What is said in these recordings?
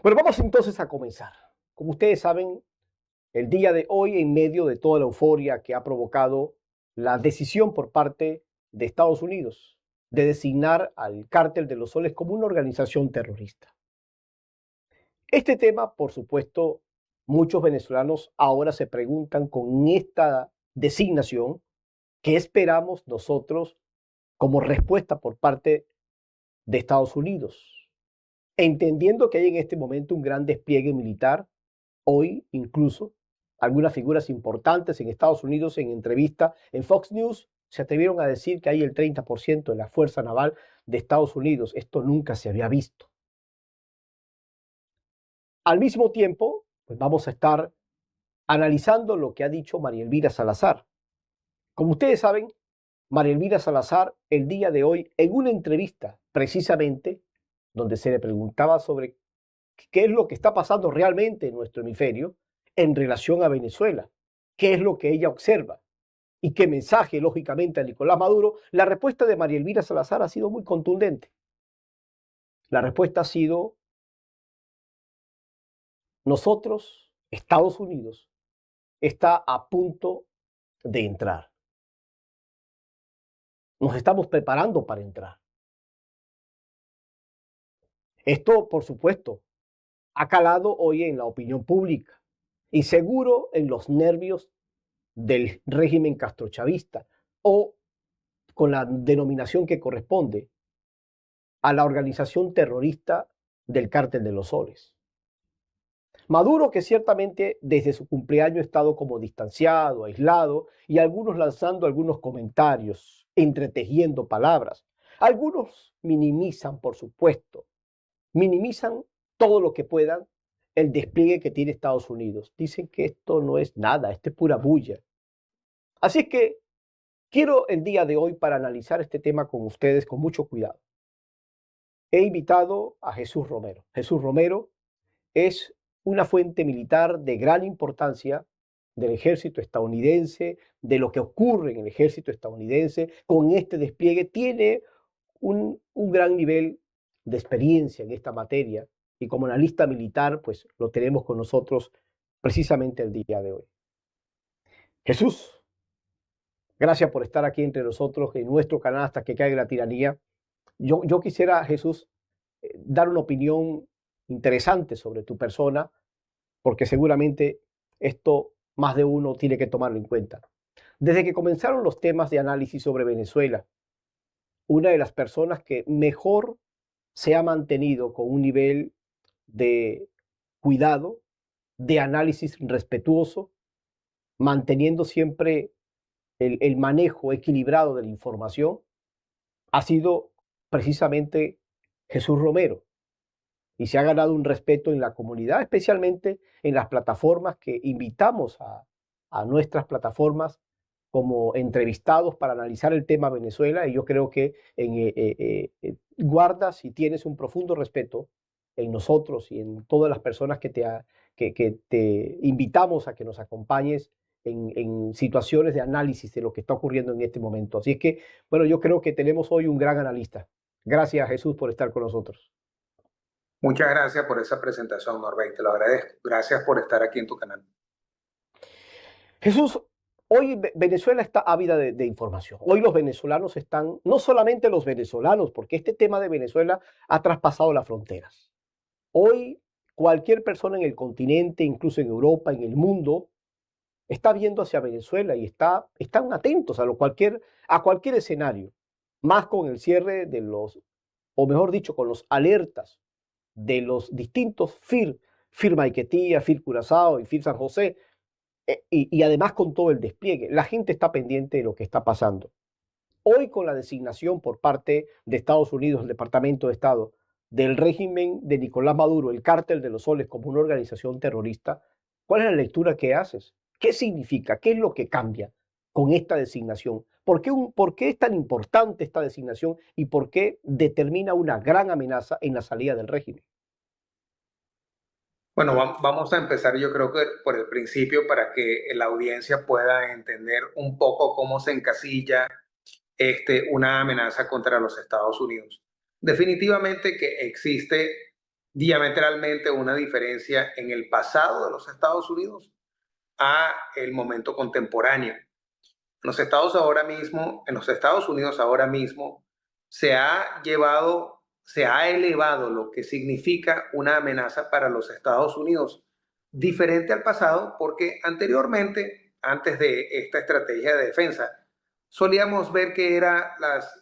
Bueno, vamos entonces a comenzar. Como ustedes saben, el día de hoy, en medio de toda la euforia que ha provocado la decisión por parte de Estados Unidos de designar al Cártel de los Soles como una organización terrorista. Este tema, por supuesto, muchos venezolanos ahora se preguntan con esta designación, ¿qué esperamos nosotros como respuesta por parte de Estados Unidos? Entendiendo que hay en este momento un gran despliegue militar. Hoy, incluso, algunas figuras importantes en Estados Unidos en entrevista en Fox News se atrevieron a decir que hay el 30% de la Fuerza Naval de Estados Unidos. Esto nunca se había visto. Al mismo tiempo, pues vamos a estar analizando lo que ha dicho María Elvira Salazar. Como ustedes saben, María Elvira Salazar el día de hoy, en una entrevista precisamente, donde se le preguntaba sobre qué es lo que está pasando realmente en nuestro hemisferio en relación a Venezuela, qué es lo que ella observa y qué mensaje, lógicamente, a Nicolás Maduro, la respuesta de María Elvira Salazar ha sido muy contundente. La respuesta ha sido: nosotros, Estados Unidos, está a punto de entrar. Nos estamos preparando para entrar. Esto, por supuesto, ha calado hoy en la opinión pública y seguro en los nervios del régimen castrochavista, o con la denominación que corresponde a la organización terrorista del Cártel de los Soles. Maduro, que ciertamente desde su cumpleaños ha estado como distanciado, aislado, y algunos lanzando algunos comentarios, entretejiendo palabras. Algunos minimizan, por supuesto, minimizan todo lo que puedan el despliegue que tiene Estados Unidos. Dicen que esto no es nada, esto es pura bulla. Así es que quiero el día de hoy, para analizar este tema con ustedes con mucho cuidado, he invitado a Jesús Romero. Jesús Romero es una fuente militar de gran importancia del ejército estadounidense, de lo que ocurre en el ejército estadounidense con este despliegue. Tiene un gran nivel de experiencia en esta materia y como analista militar, pues lo tenemos con nosotros precisamente el día de hoy. Jesús, gracias por estar aquí entre nosotros en nuestro canal Hasta que caiga la tiranía. Yo quisiera, Jesús, dar una opinión interesante sobre tu persona, porque seguramente esto más de uno tiene que tomarlo en cuenta. Desde que comenzaron los temas de análisis sobre Venezuela, una de las personas que mejor se ha mantenido con un nivel de cuidado, de análisis respetuoso, manteniendo siempre el manejo equilibrado de la información, ha sido precisamente Jesús Romero. Y se ha ganado un respeto en la comunidad, especialmente en las plataformas que invitamos a nuestras plataformas como entrevistados para analizar el tema Venezuela. Y yo creo que guardas y tienes un profundo respeto en nosotros y en todas las personas que te invitamos a que nos acompañes en situaciones de análisis de lo que está ocurriendo en este momento. Así es que, bueno, yo creo que tenemos hoy un gran analista. Gracias, Jesús, por estar con nosotros. Muchas gracias por esa presentación, Norbert, te lo agradezco. Gracias por estar aquí en tu canal. Jesús, hoy Venezuela está ávida de información. Hoy los venezolanos están, no solamente los venezolanos, porque este tema de Venezuela ha traspasado las fronteras. Hoy cualquier persona en el continente, incluso en Europa, en el mundo, está viendo hacia Venezuela y están atentos a cualquier escenario, más con el cierre de los, o mejor dicho, con los alertas de los distintos FIR Maiquetía, FIR Curazao y FIR San José, y además con todo el despliegue. La gente está pendiente de lo que está pasando. Hoy, con la designación por parte de Estados Unidos, el Departamento de Estado, del régimen de Nicolás Maduro, el Cártel de los Soles, como una organización terrorista, ¿cuál es la lectura que haces? ¿Qué significa? ¿Qué es lo que cambia con esta designación? ¿Por qué es tan importante esta designación y por qué determina una gran amenaza en la salida del régimen? Bueno, vamos a empezar yo creo que por el principio para que la audiencia pueda entender un poco cómo se encasilla una amenaza contra los Estados Unidos. Definitivamente que existe diametralmente una diferencia en el pasado de los Estados Unidos a el momento contemporáneo. En los Estados Unidos ahora mismo se ha elevado lo que significa una amenaza para los Estados Unidos, diferente al pasado, porque anteriormente, antes de esta estrategia de defensa, solíamos ver que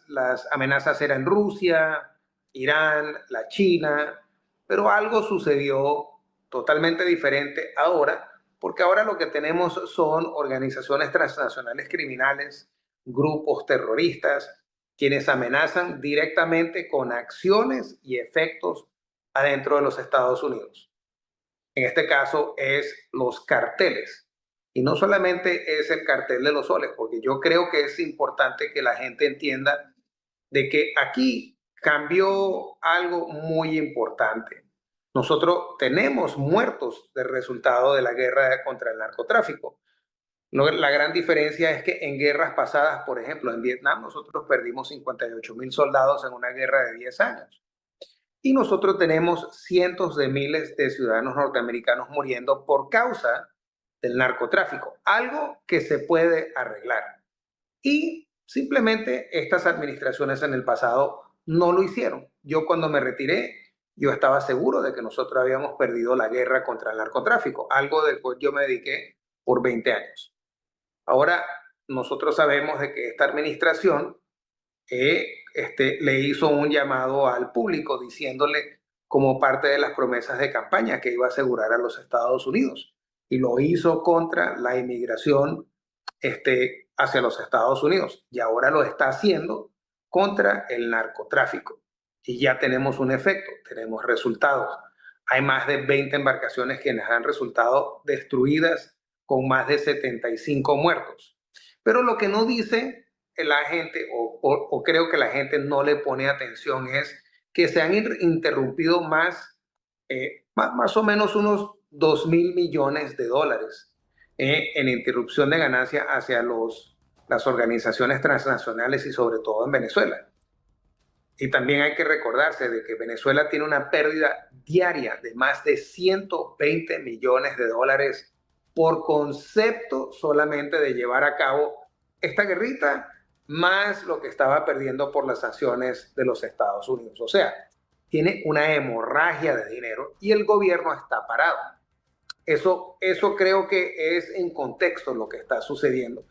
las amenazas eran Rusia, Irán, la China, pero algo sucedió totalmente diferente ahora, porque ahora lo que tenemos son organizaciones transnacionales criminales, grupos terroristas, quienes amenazan directamente con acciones y efectos adentro de los Estados Unidos. En este caso es los carteles. Y no solamente es el cartel de los soles, porque yo creo que es importante que la gente entienda de que aquí cambió algo muy importante. Nosotros tenemos muertos del resultado de la guerra contra el narcotráfico. La gran diferencia es que en guerras pasadas, por ejemplo, en Vietnam, nosotros perdimos 58,000 soldados en una guerra de 10 años. Y nosotros tenemos cientos de miles de ciudadanos norteamericanos muriendo por causa del narcotráfico, algo que se puede arreglar. Y simplemente estas administraciones en el pasado no lo hicieron. Yo cuando me retiré, yo estaba seguro de que nosotros habíamos perdido la guerra contra el narcotráfico, algo del cual yo me dediqué por 20 años. Ahora, nosotros sabemos de que esta administración le hizo un llamado al público diciéndole como parte de las promesas de campaña que iba a asegurar a los Estados Unidos. Y lo hizo contra la inmigración hacia los Estados Unidos. Y ahora lo está haciendo contra el narcotráfico. Y ya tenemos un efecto, tenemos resultados. Hay más de 20 embarcaciones que han resultado destruidas con más de 75 muertos. Pero lo que no dice la gente, o creo que la gente no le pone atención, es que se han interrumpido más o menos unos 2,000 millones de dólares en interrupción de ganancia hacia las organizaciones transnacionales y sobre todo en Venezuela. Y también hay que recordarse de que Venezuela tiene una pérdida diaria de más de 120 millones de dólares por concepto solamente de llevar a cabo esta guerrita, más lo que estaba perdiendo por las sanciones de los Estados Unidos. O sea, tiene una hemorragia de dinero y el gobierno está parado. Eso creo que es en contexto lo que está sucediendo.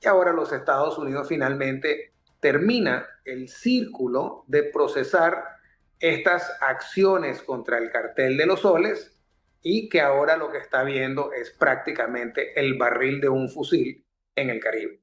Y ahora los Estados Unidos finalmente termina el círculo de procesar estas acciones contra el cartel de los soles y que ahora lo que está viendo es prácticamente el barril de un fusil en el Caribe.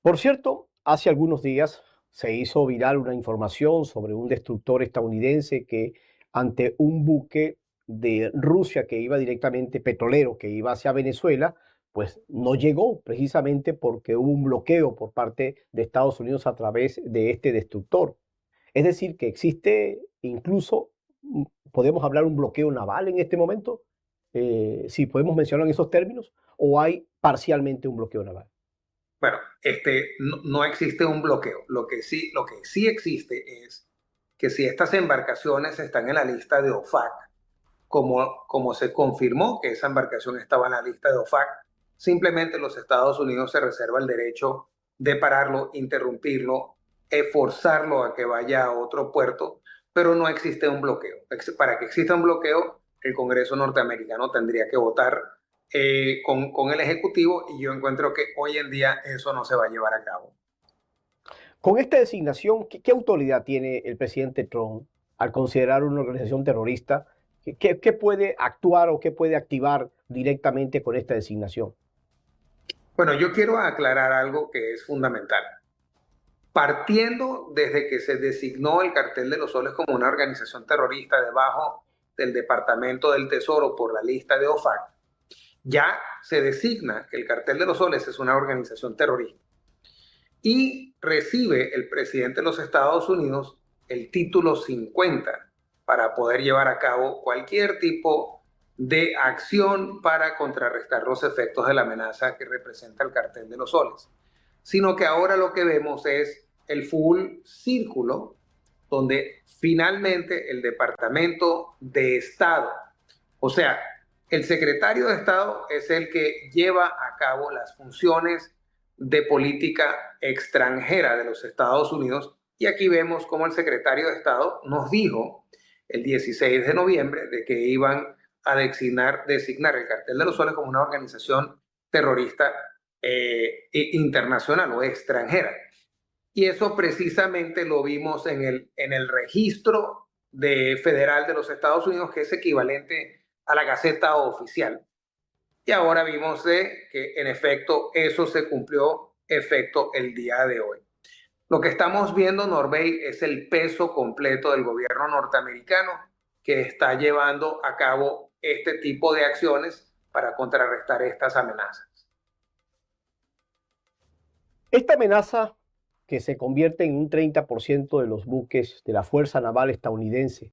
Por cierto, hace algunos días se hizo viral una información sobre un destructor estadounidense que ante un buque de Rusia que iba directamente, petrolero, que iba hacia Venezuela, pues no llegó precisamente porque hubo un bloqueo por parte de Estados Unidos a través de este destructor. Es decir, que existe incluso, podemos hablar un bloqueo naval en este momento, si podemos mencionar en esos términos, o hay parcialmente un bloqueo naval. Bueno, no existe un bloqueo. Lo que sí existe es que si estas embarcaciones están en la lista de OFAC, como se confirmó que esa embarcación estaba en la lista de OFAC, simplemente los Estados Unidos se reserva el derecho de pararlo, interrumpirlo, forzarlo a que vaya a otro puerto, pero no existe un bloqueo. Para que exista un bloqueo, el Congreso norteamericano tendría que votar con el Ejecutivo y yo encuentro que hoy en día eso no se va a llevar a cabo. Con esta designación, ¿qué autoridad tiene el presidente Trump al considerar una organización terrorista? ¿Qué puede actuar o qué puede activar directamente con esta designación? Bueno, yo quiero aclarar algo que es fundamental. Partiendo desde que se designó el Cartel de los Soles como una organización terrorista debajo del Departamento del Tesoro por la lista de OFAC, ya se designa que el Cartel de los Soles es una organización terrorista y recibe el presidente de los Estados Unidos el título 50 para poder llevar a cabo cualquier tipo de acción para contrarrestar los efectos de la amenaza que representa el Cartel de los Soles. Sino que ahora lo que vemos es el full círculo donde finalmente el Departamento de Estado, o sea, el secretario de Estado es el que lleva a cabo las funciones de política extranjera de los Estados Unidos. Y aquí vemos cómo el secretario de Estado nos dijo el 16 de noviembre de que iban a designar el Cartel de los Soles como una organización terrorista internacional o extranjera. Y eso precisamente lo vimos en el registro federal de los Estados Unidos, que es equivalente a la Gaceta Oficial. Y ahora vimos que en efecto eso se cumplió efecto el día de hoy. Lo que estamos viendo, Norbey, es el peso completo del gobierno norteamericano que está llevando a cabo este tipo de acciones para contrarrestar estas amenazas. Esta amenaza, que se convierte en un 30% de los buques de la Fuerza Naval estadounidense